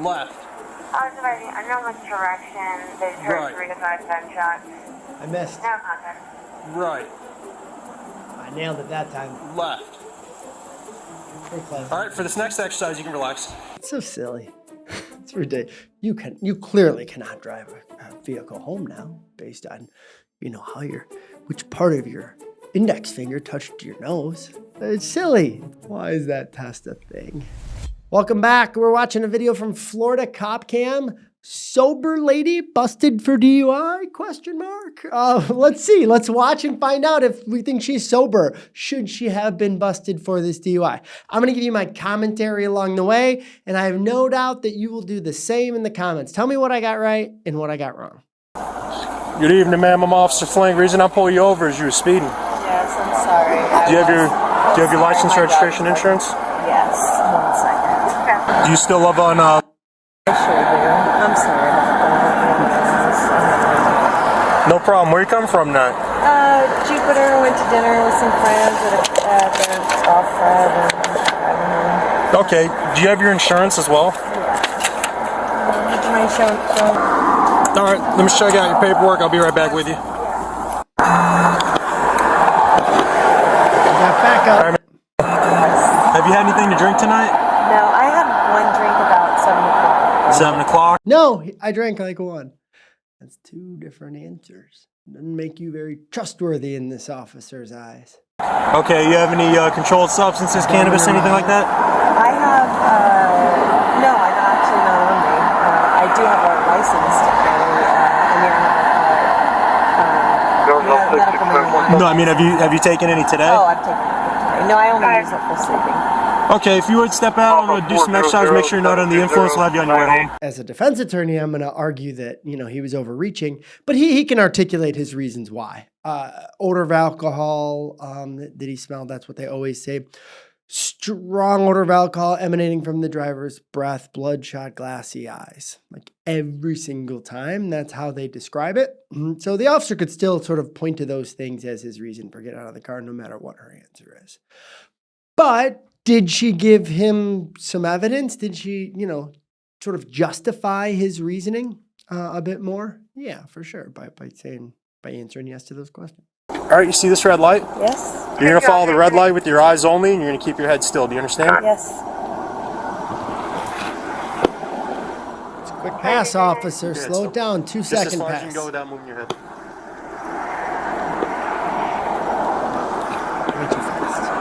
Left. Sobriety, unknown direction. They heard 3 to 5 gunshots. I missed. No contact. Right. I nailed it that time. Left. Pretty close. All right, for this next exercise, you can relax. It's so silly. It's ridiculous. You clearly cannot drive a vehicle home now based on, which part of your index finger touched your nose. It's silly. Why is that test a thing? Welcome back. We're watching a video from Florida Cop Cam. Sober lady busted for DUI? ? Let's see. Let's watch and find out if we think she's sober. Should she have been busted for this DUI? I'm going to give you my commentary along the way, and I have no doubt that you will do the same in the comments. Tell me what I got right and what I got wrong. Good evening, ma'am. I'm Officer Flang. The reason I pulled you over is you were speeding. Yes, I'm sorry. Do you have your license, registration, insurance? Yes. 1 second. Do you still live on I sure do. I'm sorry about that. No problem. Where you come from now? Jupiter. Went to dinner with some friends at the golf club and driving home. Okay. Do you have your insurance as well? Yeah. Would you mind showing? All right. Let me check out your paperwork. I'll be right back with you. Back up. All right, have you had anything to drink tonight? No, I had one drink about 7 o'clock. 7 o'clock? No, I drank like one. That's 2 different answers. Doesn't make you very trustworthy in this officer's eyes. Okay, you have any controlled substances, cannabis, anything like that? I have, no, I'm actually not on me. I do have a license to carry, medical marijuana. No, I mean, have you taken any today? Oh, I've taken it today. No, I only use it for sleeping. Okay, if you would step out, I'm going to do some exercise, make sure you're not under the influence, we'll have you on your way home. As a defense attorney, I'm going to argue that, he was overreaching, but he can articulate his reasons why. Odor of alcohol that he smelled, that's what they always say. Strong odor of alcohol emanating from the driver's breath, bloodshot, glassy eyes. Like every single time, that's how they describe it. So the officer could still sort of point to those things as his reason for getting out of the car, no matter what her answer is. But did she give him some evidence? Did she, sort of justify his reasoning a bit more? Yeah, for sure. By answering yes to those questions. All right, you see this red light? Yes. You're going to follow the red light with your eyes only, and you're going to keep your head still. Do you understand? Yes. It's a quick pass, officer. Slow it down. 2 Just as second far as you pass. can go without moving your head. Way too fast.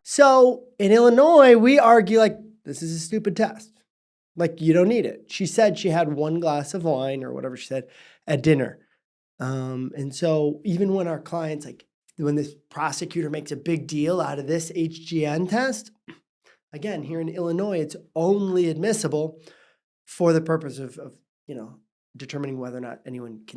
So in Illinois, we argue like this is a stupid test. Like you don't need it. She said she had 1 glass of wine or whatever she said at dinner. And so even when our clients, like when this prosecutor makes a big deal out of this HGN test, again, here in Illinois, it's only admissible for the purpose of determining whether or not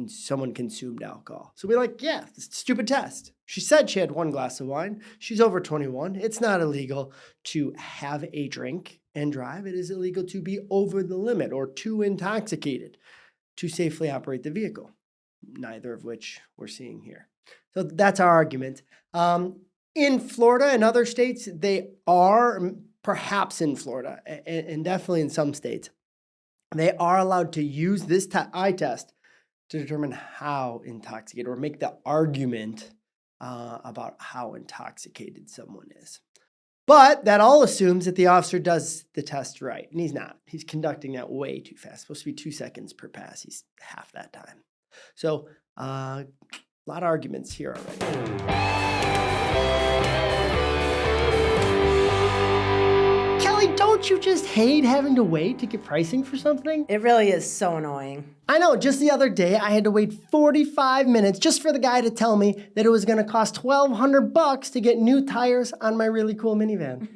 someone consumed alcohol. So we're like, yeah, it's a stupid test. She said she had 1 glass of wine. She's over 21. It's not illegal to have a drink and drive. It is illegal to be over the limit or too intoxicated to safely operate the vehicle, neither of which we're seeing here. So that's our argument. In Florida and other states, they are, perhaps in Florida and definitely in some states, they are allowed to use this eye test to determine how intoxicated or make the argument about how intoxicated someone is. But that all assumes that the officer does the test right, and he's not. He's conducting that way too fast. It's supposed to be 2 seconds per pass. He's half that time. So a lot of arguments here already. Kelly, don't you just hate having to wait to get pricing for something? It really is so annoying. I know, just the other day, I had to wait 45 minutes just for the guy to tell me that it was gonna cost $1,200 to get new tires on my really cool minivan.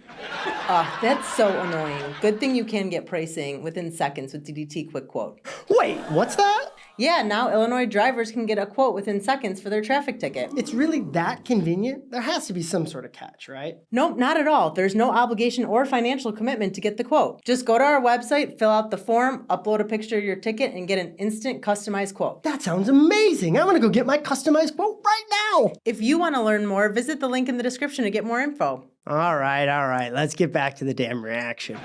That's so annoying. Good thing you can get pricing within seconds with DDT Quick Quote. Wait, what's that? Yeah, now Illinois drivers can get a quote within seconds for their traffic ticket. It's really that convenient? There has to be some sort of catch, right? Nope, not at all. There's no obligation or financial commitment to get the quote. Just go to our website, fill out the form, upload a picture of your ticket, and get an instant customized quote. That sounds amazing. I'm going to go get my customized quote right now. If you want to learn more, visit the link in the description to get more info. All right. Let's get back to the damn reaction.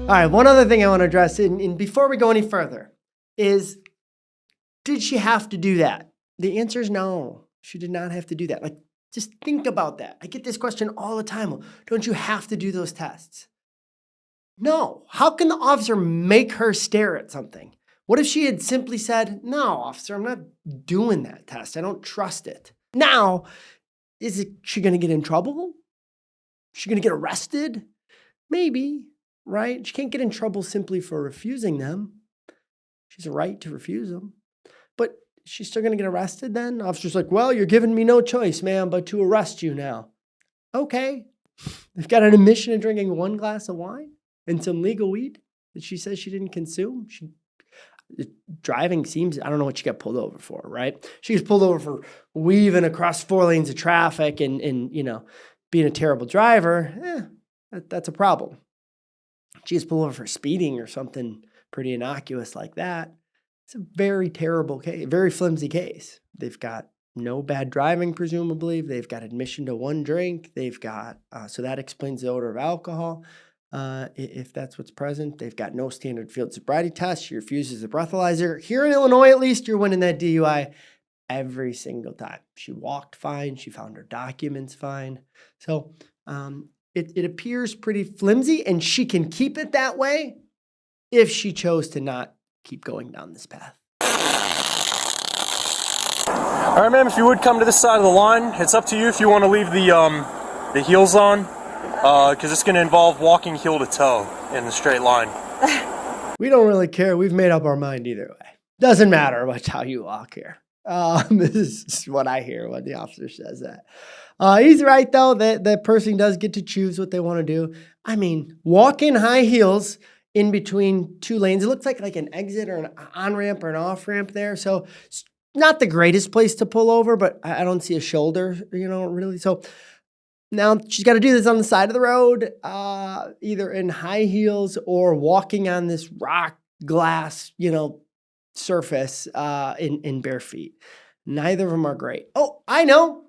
All right, one other thing I want to address, and before we go any further, is did she have to do that? The answer is no. She did not have to do that. Like, just think about that. I get this question all the time. Don't you have to do those tests? No. How can the officer make her stare at something? What if she had simply said, no, officer, I'm not doing that test. I don't trust it. Now, she going to get in trouble? Is she going to get arrested? Maybe, right? She can't get in trouble simply for refusing them. She has a right to refuse them. But she's still going to get arrested then? The officer's like, well, you're giving me no choice, ma'am, but to arrest you now. Okay. They've got an admission of drinking 1 glass of wine and some legal weed that she says she didn't consume. Driving seems, I don't know what she got pulled over for, right? She gets pulled over for weaving across 4 lanes of traffic and being a terrible driver. That's a problem. She gets pulled over for speeding or something pretty innocuous like that. It's a very terrible case, very flimsy case. They've got no bad driving, presumably. They've got admission to 1 drink. They've got, so that explains the odor of alcohol. If that's what's present, they've got no standard field sobriety test. She refuses the breathalyzer. Here in Illinois, at least, you're winning that DUI every single time. She walked fine. She found her documents fine. So it appears pretty flimsy, and she can keep it that way if she chose to not keep going down this path. All right, ma'am, if you would come to this side of the line, it's up to you if you want to leave the heels on. Because it's going to involve walking heel to toe in the straight line. We don't really care. We've made up our mind either way. Doesn't matter much how you walk here. This is what I hear when the officer says that. He's right, though, that person does get to choose what they want to do. I mean, walk in high heels in between 2 lanes. It looks like an exit or an on-ramp or an off-ramp there. So it's not the greatest place to pull over, but I don't see a shoulder, really. So now she's got to do this on the side of the road, either in high heels or walking on this rock glass, surface in bare feet. Neither of them are great. Oh, I know.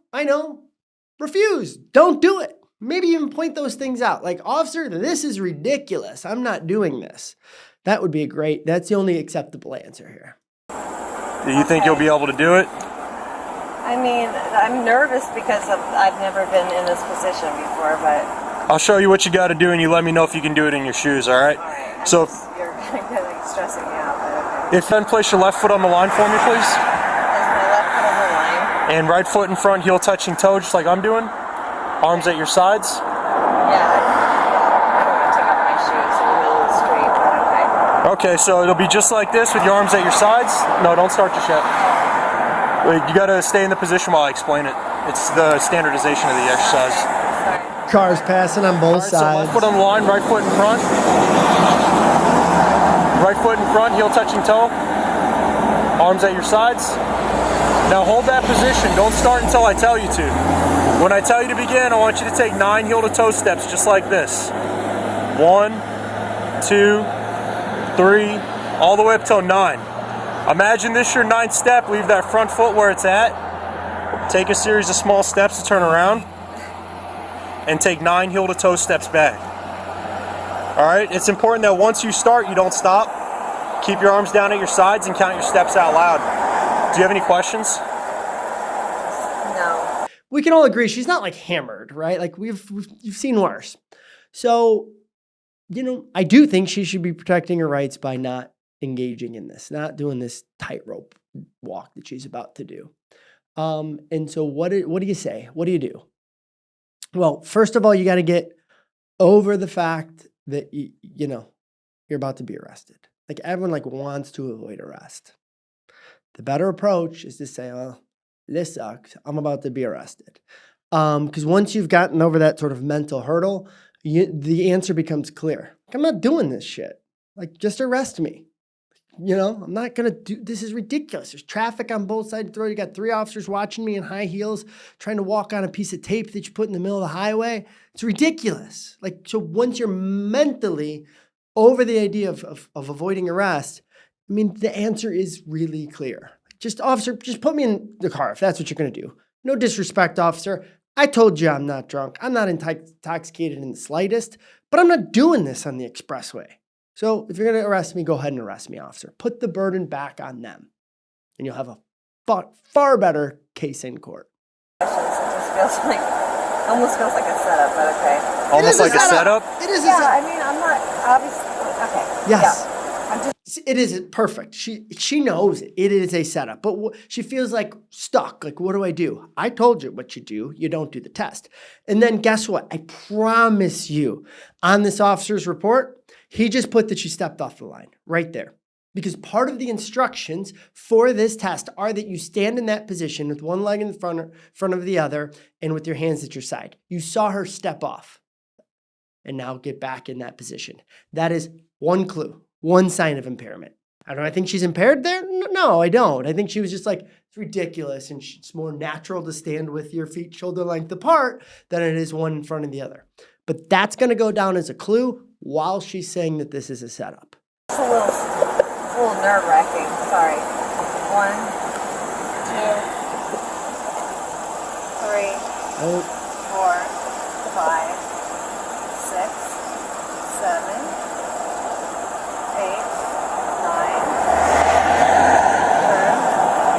Refuse. Don't do it. Maybe even point those things out. Like, officer, this is ridiculous. I'm not doing this. That would be that's the only acceptable answer here. Do you think you'll be able to do it? I mean, I'm nervous because I've never been in this position before, but... I'll show you what you got to do, and you let me know if you can do it in your shoes, all right? All right. So You're really stressing me out, but okay. if you can place your left foot on the line for me, please. Is my left foot on the line? And right foot in front, heel touching toe, just like I'm doing. Arms at your sides. Yeah. I don't want to take off my shoes in the middle of the street, but okay. Okay, so it'll be just like this with your arms at your sides. No, don't start just yet. Wait, you got to stay in the position while I explain it. It's the standardization of the exercise. Sorry. Cars passing on both So sides. left foot on the line, right foot in front. Right foot in front, heel touching toe. Arms at your sides. Now hold that position. Don't start until I tell you to. When I tell you to begin, I want you to take 9 heel to toe steps just like this. 1, 2, 3, all the way up till 9. Imagine this your 9th step. Leave that front foot where it's at. Take a series of small steps to turn around. And take 9 heel to toe steps back. All right, it's important that once you start, you don't stop. Keep your arms down at your sides and count your steps out loud. Do you have any questions? No. We can all agree she's not like hammered, right? Like you've seen worse. So, I do think she should be protecting her rights by not engaging in this, not doing this tightrope walk that she's about to do. And so what do you say? What do you do? Well, first of all, you got to get over the fact that you're about to be arrested. Like everyone wants to avoid arrest. The better approach is to say, "Oh, this sucks. I'm about to be arrested." Because once you've gotten over that sort of mental hurdle, the answer becomes clear. I'm not doing this shit. Like, just arrest me. I'm not going to do, this is ridiculous. There's traffic on both sides of the road. You got 3 officers watching me in high heels, trying to walk on a piece of tape that you put in the middle of the highway. It's ridiculous. Like, so once you're mentally over the idea of avoiding arrest, I mean, the answer is really clear. Officer, just put me in the car if that's what you're going to do. No disrespect, officer. I told you I'm not drunk. I'm not intoxicated in the slightest, but I'm not doing this on the expressway. So if you're going to arrest me, go ahead and arrest me, officer. Put the burden back on them, and you'll have a far better case in court. It just almost feels like a setup, but okay. Almost like a setup? It is a Yeah, setup. I mean, I'm not obviously okay. Yes. Yeah. I'm just It is perfect. She knows it. It is a setup, but she feels like stuck. Like, what do I do? I told you what you do. You don't do the test. And then guess what? I promise you, on this officer's report, he just put that she stepped off the line right there. Because part of the instructions for this test are that you stand in that position with one leg in the front of the other and with your hands at your side. You saw her step off and now get back in that position. That is one clue, one sign of impairment. Do I think she's impaired there? No, I don't. I think she was just like, it's ridiculous and it's more natural to stand with your feet shoulder length apart than it is one in front of the other. But that's going to go down as a clue while she's saying that this is a setup. it's a little nerve-wracking. Sorry. 1, 2, 3, Oh, 4, 5, 6, 7, 8, 9. Turn.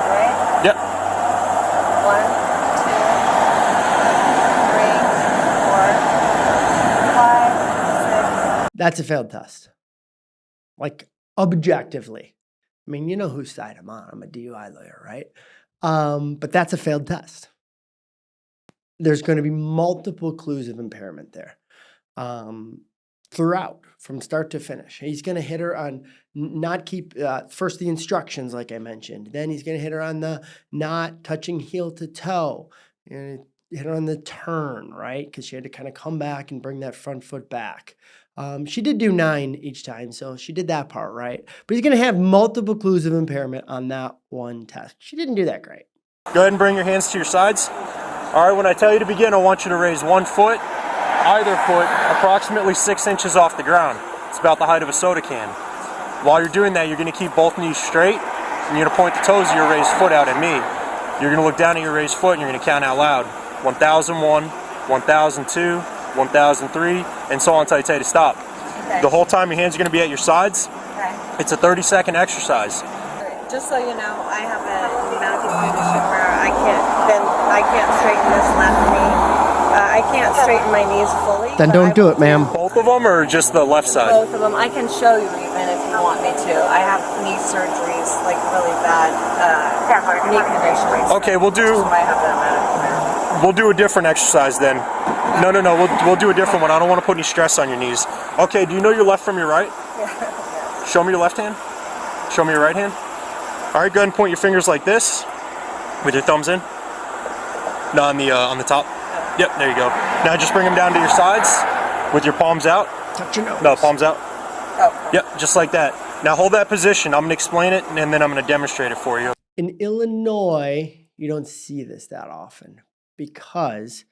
Right? Yep. 1, 2, 3, 4, 5, 6. that's a failed test. Like, objectively. I mean, you know whose side I'm on. I'm a DUI lawyer, right? But that's a failed test. There's going to be multiple clues of impairment there throughout, from start to finish. He's going to hit her on not keep, first the instructions, like I mentioned. Then he's going to hit her on the not touching heel to toe. And hit her on the turn, right? Because she had to kind of come back and bring that front foot back. She did do 9 each time, so she did that part right. But he's going to have multiple clues of impairment on that one test. She didn't do that great. Go ahead and bring your hands to your sides. All right, when I tell you to begin, I want you to raise one foot, either foot, approximately 6 inches off the ground. It's about the height of a soda can. While you're doing that, you're going to keep both knees straight, and you're going to point the toes of your raised foot out at me. You're going to look down at your raised foot, and you're going to count out loud. 1001, 1002, 1003, and so on until I tell you to stop. Okay. The whole time your hands are going to be at your sides. Okay. It's a 30-second exercise. Just so you know, I have a medical condition where I can't straighten this left knee. I can't straighten my knees fully. Then but don't do it, ma'am. Both of them, or just the left side? Both of them. I can show you even if you want me to. I have knee surgeries, like really bad knee conditions. Okay, we'll do. Which is why I have that medical care. We'll do a different exercise then. No. We'll do a different one. I don't want to put any stress on your knees. Okay. Do you know your left from your right? Yeah. Show me your left hand. Show me your right hand. All right. Go ahead and point your fingers like this, with your thumbs in. No, on the top. Yep. There you go. Now just bring them down to your sides, with your palms out. Touch your nose. No, palms out. Oh. Yep. Just like that. Now hold that position. I'm gonna explain it, and then I'm gonna demonstrate it for you. In Illinois, you don't see this that often because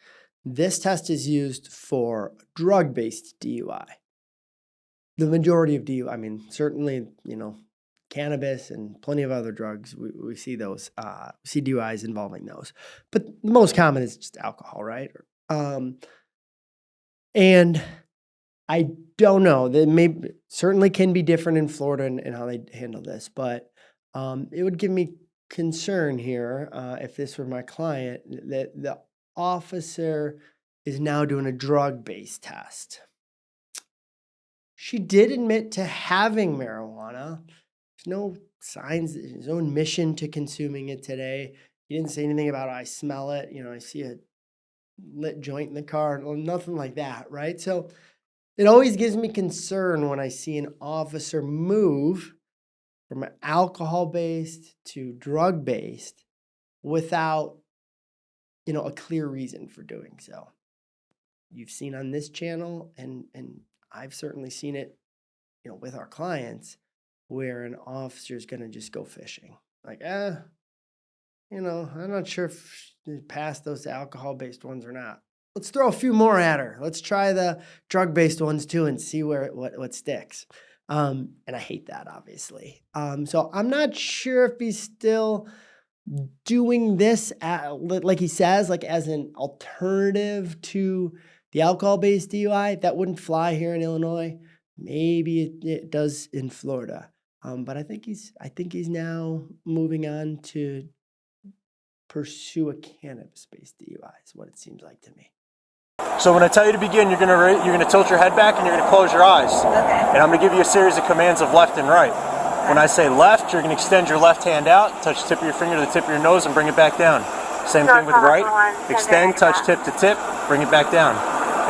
this test is used for drug-based DUI. The majority of DUI, I mean, certainly, cannabis and plenty of other drugs, we see those, we see DUIs involving those. But the most common is just alcohol, right? And I don't know, that certainly can be different in Florida and how they handle this, but it would give me concern here if this were my client that the officer is now doing a drug-based test. She did admit to having marijuana. There's no signs, there's no admission to consuming it today. He didn't say anything about, I smell it, I see a lit joint in the car, nothing like that, right? So it always gives me concern when I see an officer move from alcohol-based to drug-based without, a clear reason for doing so. you've seen on this channel, and I've certainly seen it, with our clients, where an officer is going to just go fishing. Like, I'm not sure if she passed those alcohol-based ones or not. Let's throw a few more at her. Let's try the drug-based ones too and see what sticks. And I hate that, obviously. So I'm not sure if he's still doing this like he says, like as an alternative to the alcohol-based DUI. That wouldn't fly here in Illinois. Maybe it does in Florida. But I think he's now moving on to pursue a cannabis-based DUI is what it seems like to me. So when I tell you to begin, you're gonna tilt your head back and you're gonna close your eyes. Okay. And I'm gonna give you a series of commands of left and right. When I say left, you're gonna extend your left hand out, touch the tip of your finger to the tip of your nose, and bring it back down. Same thing with right. Extend, touch tip to tip, bring it back down.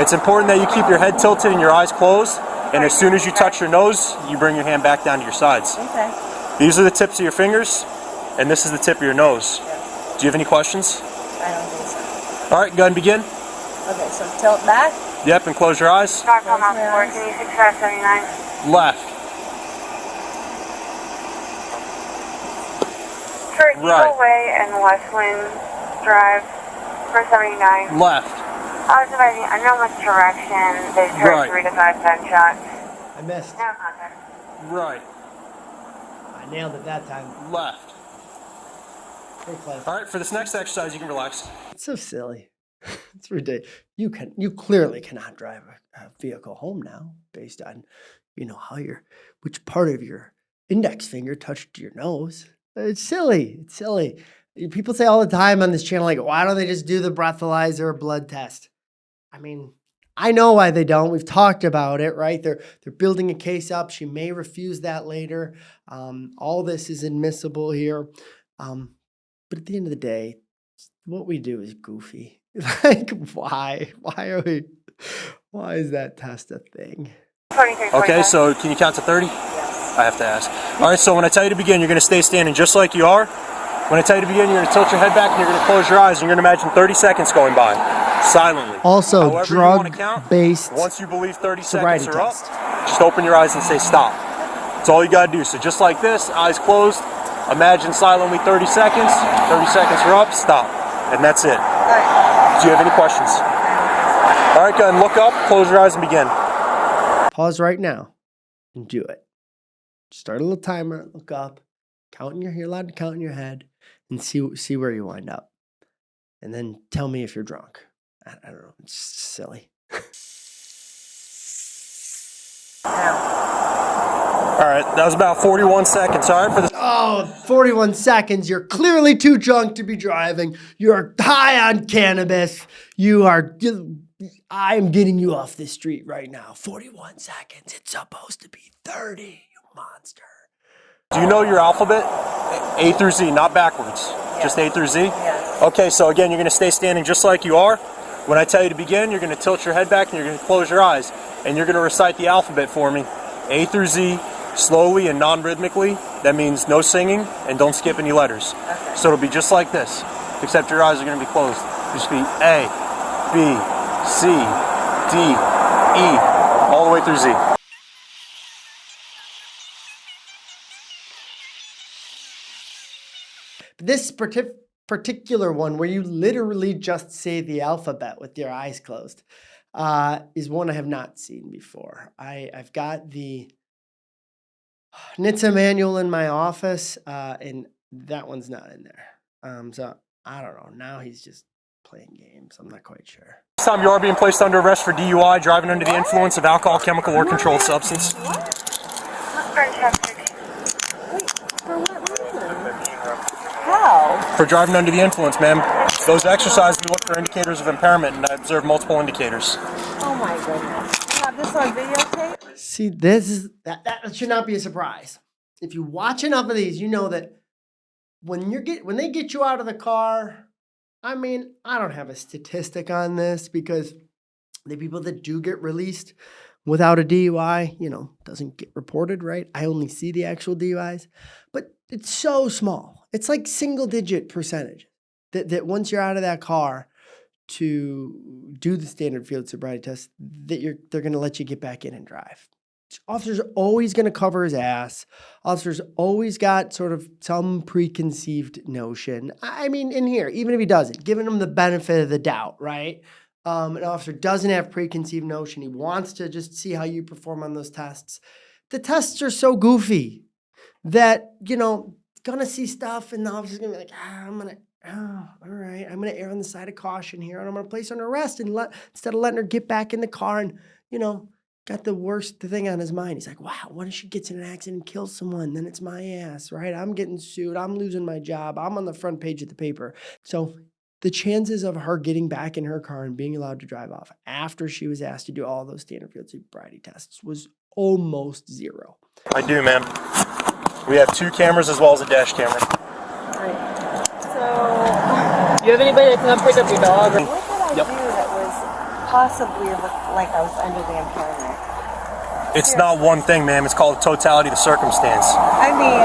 It's important that you keep your head tilted and your eyes closed. And as soon as you touch your nose, you bring your hand back down to your sides. Okay. These are the tips of your fingers, and this is the tip of your nose. Do you have any questions? I don't think so. All right, go ahead and begin. Okay, so tilt back. Yep, and close your eyes. Close my eyes. Left. For Right. Eagle Way and Westland Drive, 479. Left. I was advising unknown direction. They've heard Right. 3 to 5 gunshots. I missed. No contact. Right. I nailed it that time. Left. Very close. All right, for this next exercise, you can relax. It's so silly. It's ridiculous. You clearly cannot drive a vehicle home now based on, which part of your index finger touched your nose. It's silly. It's silly. People say all the time on this channel, like, why don't they just do the breathalyzer or blood test? I mean, I know why they don't. We've talked about it, right? They're building a case up. She may refuse that later. All this is admissible here. But at the end of the day, what we do is goofy. Like, why? Why is that test a thing? 23, Okay, so can you count to 30? Yes. I have to ask. All right, so when I tell you to begin, you're going to stay standing just like you are. When I tell you to begin, you're going to tilt your head back and you're going to close your eyes and you're going to imagine 30 seconds going by silently. Also, However you wanna count, drug-based once you believe 30 sobriety seconds are up, test. just open your eyes and say stop. That's all you got to do. So just like this, eyes closed, imagine silently 30 seconds. 30 seconds are up, stop. And that's it. All right. Do you have any questions? All right, go ahead and look up, close your eyes and begin. Pause right now and do it. Start a little timer, look up, you're allowed to count in your head, and see where you wind up. And then tell me if you're drunk. I don't know. It's just silly. All right, that was about 41 seconds. All right, for the 41 seconds. You're clearly too drunk to be driving. You're high on cannabis. I'm getting you off the street right now. 41 seconds. It's supposed to be 30, you monster. Do you know your alphabet? A through Z, not backwards. Just A through Z? Yes. Okay, so again, you're going to stay standing just like you are. When I tell you to begin, you're going to tilt your head back and you're going to close your eyes. And you're going to recite the alphabet for me. A through Z, slowly and non-rhythmically. That means no singing and don't skip any letters. Okay. So it'll be just like this, except your eyes are going to be closed. It'll just be A, B, C, D, E, all the way through Z. This particular one, where you literally just say the alphabet with your eyes closed, is one I have not seen before. I've got the NHTSA manual in my office, and that one's not in there. So I don't know. Now he's just playing games. I'm not quite sure. This time you are being placed under arrest for DUI, driving under the influence of alcohol, chemical, or controlled substance. How? For driving under the influence, ma'am. Those exercises, we look for indicators of impairment, and I observed multiple indicators. Oh my goodness. You have this on videotape? See, that should not be a surprise. If you watch enough of these, you know that when they get you out of the car, I mean, I don't have a statistic on this because the people that do get released without a DUI, doesn't get reported, right? I only see the actual DUIs, but it's so small. It's like single-digit percentage that once you're out of that car, to do the standard field sobriety test, they're going to let you get back in and drive. Officer's always going to cover his ass. Officer's always got sort of some preconceived notion. I mean, in here, even if he doesn't, giving him the benefit of the doubt, right? An officer doesn't have preconceived notion. He wants to just see how you perform on those tests. The tests are so goofy that, gonna see stuff and the officer's gonna be like, all right, I'm gonna err on the side of caution here and I'm gonna place her on arrest and instead of letting her get back in the car and, got the worst thing on his mind. He's like, wow, what if she gets in an accident and kills someone? Then it's my ass, right? I'm getting sued. I'm losing my job. I'm on the front page of the paper. So the chances of her getting back in her car and being allowed to drive off after she was asked to do all those standard field sobriety tests was almost zero. I do, ma'am. We have 2 cameras as well as a dash camera. So, Do you have anybody that can come pick up your dog? what did I do that was possibly looked like I was under the impairment? It's not one thing, ma'am. It's called totality of the circumstance. I mean,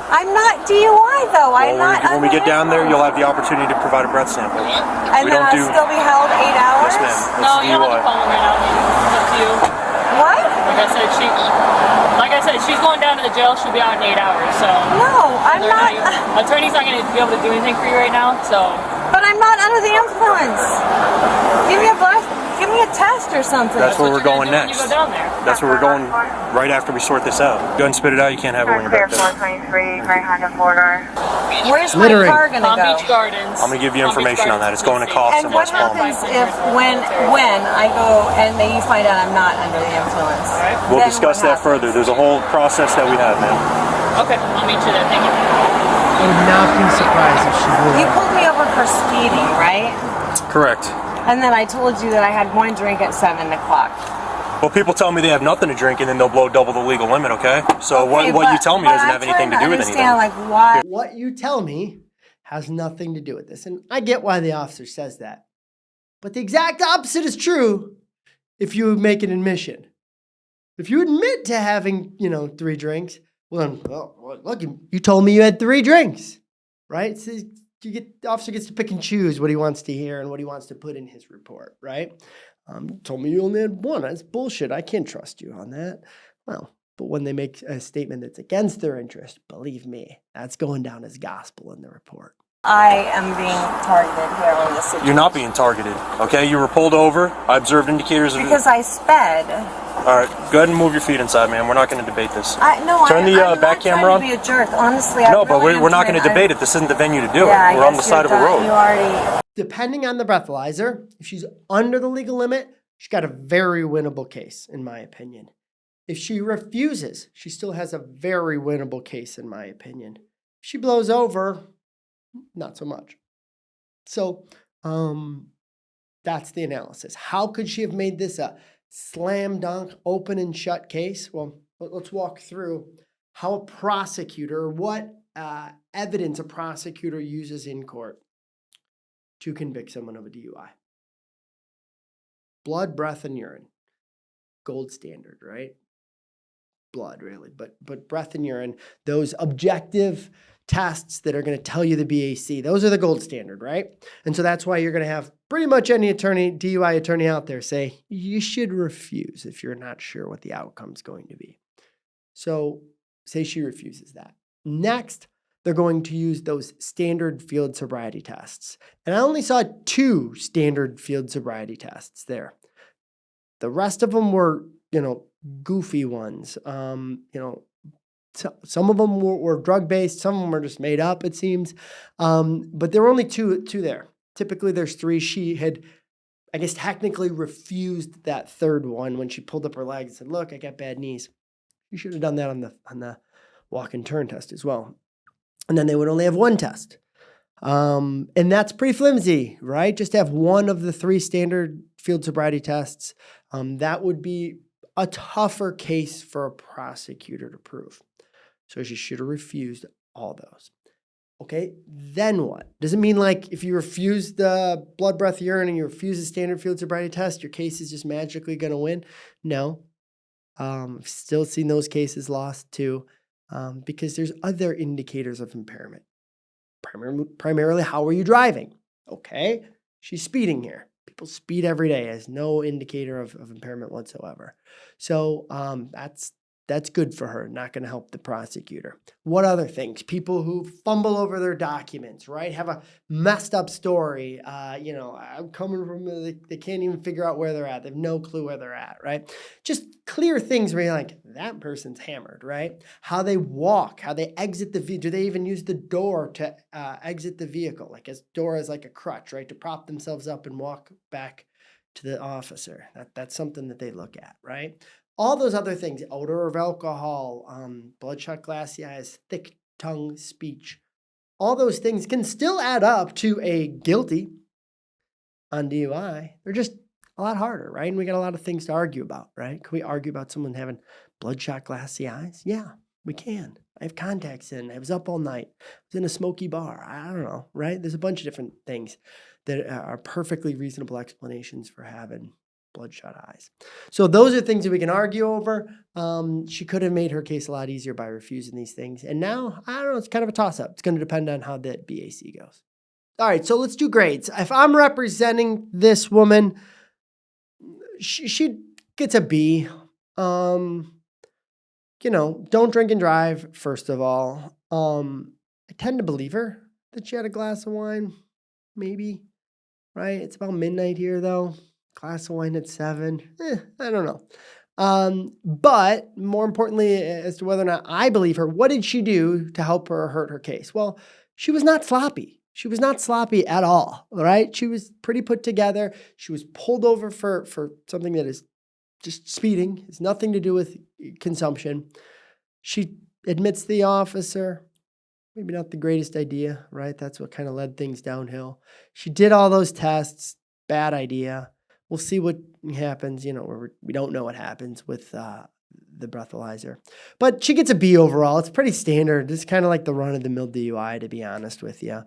I'm not DUI though. I'm not. When we get down there, you'll have the opportunity to provide a breath sample. And then I'll still be held 8 hours. Yes, ma'am. No, That's you don't have to DUI. call him right now. It's up to you. What? Like I said, she's going down to the jail. She'll be out in 8 hours. So No, I'm not. Attorney's not going to be able to do anything for you right now. So But I'm not under the influence. Give me a blood. Give me a test or something. That's where we're what you're going gonna do next. when you go down there. That's where we're going right after we sort this out. Go ahead and spit it out. You can't have it when you're Clear back there. 423, right Honda 4-door. Where's my Littering. car gonna Palm go? Beach Gardens. I'm going to give you Palm Beach information on that. Gardens It's going to Police cost And some what West Palm. happens if when I go and then you find out I'm not under the influence? Alright. We'll Then discuss what that further. There's a whole process that we have, ma'am. Okay, I'll meet you there. Thank you. I would not be surprised if she would. You pulled me over for speeding, right? Correct. And then I told you that I had 1 drink at 7 o'clock. Well, people tell me they have nothing to drink and then they'll blow double the legal limit, okay? So Okay, what you but- tell me but doesn't I'm have anything to trying do with anything. understand, like, why? What you tell me has nothing to do with this. And I get why the officer says that. But the exact opposite is true if you make an admission. If you admit to having, 3 drinks, well, then, look, you told me you had 3 drinks, right? So the officer gets to pick and choose what he wants to hear and what he wants to put in his report, right? You told me you only had 1. That's bullshit. I can't trust you on that. Well, but when they make a statement that's against their interest, believe me, that's going down as gospel in the report. I am being targeted here on this situation. You're not being targeted, okay? You were pulled over. I observed indicators of... Because I sped. All right, go ahead and move your feet inside, man. We're not going to debate this. Turn the back camera on. I'm not trying to be a jerk. Honestly, No, but we're not going to debate it. This isn't the venue to do it. Yeah, We're on the side of a road. You already. Depending on the breathalyzer, if she's under the legal limit, she's got a very winnable case, in my opinion. If she refuses, she still has a very winnable case, in my opinion. If she blows over, not so much. So, that's the analysis. How could she have made this a slam dunk, open and shut case? Well, let's walk through how a prosecutor, what evidence a prosecutor uses in court to convict someone of a DUI. Blood, breath, and urine. Gold standard, right? Blood, really, but breath and urine, those objective tests that are going to tell you the BAC, those are the gold standard, right? And so that's why you're going to have pretty much any DUI attorney out there say, you should refuse if you're not sure what the outcome's going to be. So say she refuses that. Next, they're going to use those standard field sobriety tests. And I only saw 2 standard field sobriety tests there. The rest of them were, goofy ones. Some of them were drug-based. Some of them were just made up, it seems. But there were only two there. Typically, there's 3. She had, I guess, technically refused that 3rd one when she pulled up her leg and said, look, I got bad knees. You should have done that on the walk and turn test as well. And then they would only have 1 test. And that's pretty flimsy, right? Just to have 1 of the 3 standard field sobriety tests. That would be a tougher case for a prosecutor to prove. So she should have refused all those. Okay, then what? Does it mean like if you refuse the blood, breath, urine and you refuse the standard field sobriety test, your case is just magically going to win? No. I've still seen those cases lost too, because there's other indicators of impairment. primarily, how are you driving? Okay, she's speeding here. People speed every day as no indicator of impairment whatsoever. So that's good for her, not going to help the prosecutor. What other things? People who fumble over their documents, right? Have a messed up story. I'm coming from, they can't even figure out where they're at. They have no clue where they're at, right? Just clear things where you're like, that person's hammered, right? How they walk, how they exit the vehicle. Do they even use the door to exit the vehicle? Like a door is like a crutch, right? To prop themselves up and walk back to the officer. That's something that they look at, right? All those other things, odor of alcohol, bloodshot glassy eyes, thick tongue speech, all those things can still add up to a guilty on DUI. They're just a lot harder, right? And we got a lot of things to argue about, right? Can we argue about someone having bloodshot glassy eyes? Yeah, we can. I have contacts in. I was up all night. I was in a smoky bar. I don't know, right? There's a bunch of different things that are perfectly reasonable explanations for having bloodshot eyes. So those are things that we can argue over. She could have made her case a lot easier by refusing these things. And now, I don't know, it's kind of a toss-up. It's going to depend on how the BAC goes. All right, so let's do grades. If I'm representing this woman, she gets a B. Don't drink and drive, first of all. I tend to believe her that she had a glass of wine, maybe, right? It's about midnight here, though. Glass of wine at 7. I don't know. But more importantly, as to whether or not I believe her, what did she do to help her hurt her case? Well, she was not sloppy. She was not sloppy at all, right? She was pretty put together. She was pulled over for something that is just speeding. It's nothing to do with consumption. She admits the officer. Maybe not the greatest idea, right? That's what kind of led things downhill. She did all those tests. Bad idea. We'll see what happens. We don't know what happens with the breathalyzer. But she gets a B overall. It's pretty standard. It's kind of like the run-of-the-mill DUI, to be honest with you.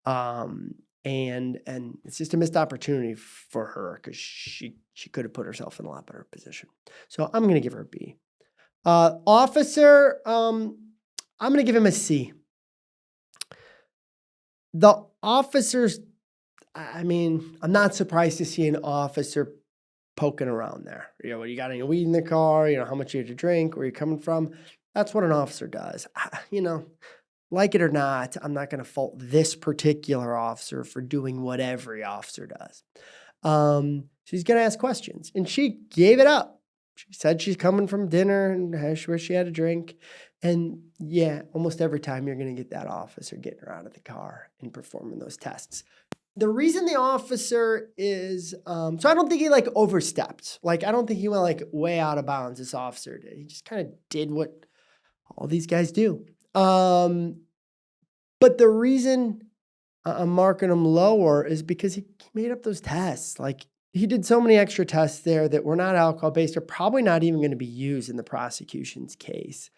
And it's just a missed opportunity for her because she could have put herself in a lot better position. So I'm going to give her a B. Officer, I'm going to give him a C. The officers, I'm not surprised to see an officer poking around there. You got any weed in the car? How much you had to drink? Where you coming from? That's what an officer does. Like it or not, I'm not going to fault this particular officer for doing what every officer does. She's going to ask questions, and she gave it up. She said she's coming from dinner and where she had a drink. And yeah, almost every time you're going to get that officer getting her out of the car and performing those tests. The reason the officer is, so I don't think he overstepped. I don't think he went way out of bounds, this officer did. He just kind of did what all these guys do. But the reason I'm marking him lower is because he made up those tests. He did so many extra tests there that were not alcohol-based or probably not even going to be used in the prosecution's case.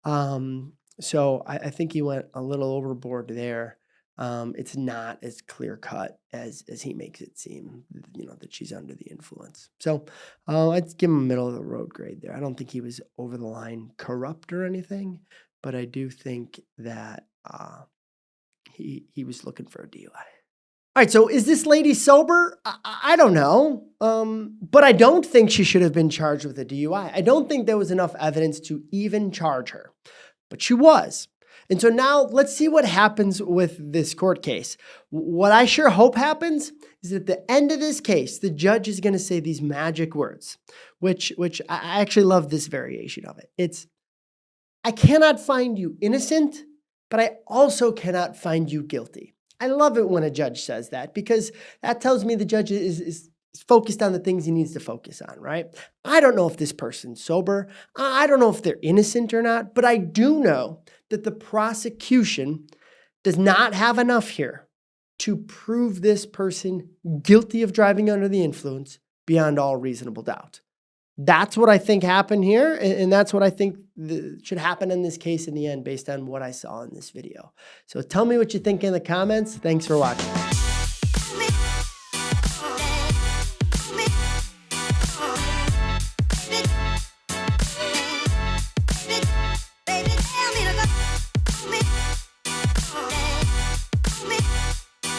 So I think he went a little overboard there. It's not as clear-cut as he makes it seem, that she's under the influence. So I'd give him a middle-of-the-road grade there. I don't think he was over the line corrupt or anything, but I do think that he was looking for a DUI. All right, so is this lady sober? I don't know, but I don't think she should have been charged with a DUI. I don't think there was enough evidence to even charge her, but she was. And so now let's see what happens with this court case. What I sure hope happens is at the end of this case, the judge is going to say these magic words, which I actually love this variation of it. It's, I cannot find you innocent, but I also cannot find you guilty. I love it when a judge says that because that tells me the judge is focused on the things he needs to focus on, right? I don't know if this person's sober. I don't know if they're innocent or not, but I do know that the prosecution does not have enough here to prove this person guilty of driving under the influence beyond all reasonable doubt. That's what I think happened here, and that's what I think should happen in this case in the end based on what I saw in this video. So tell me what you think in the comments. Thanks for watching.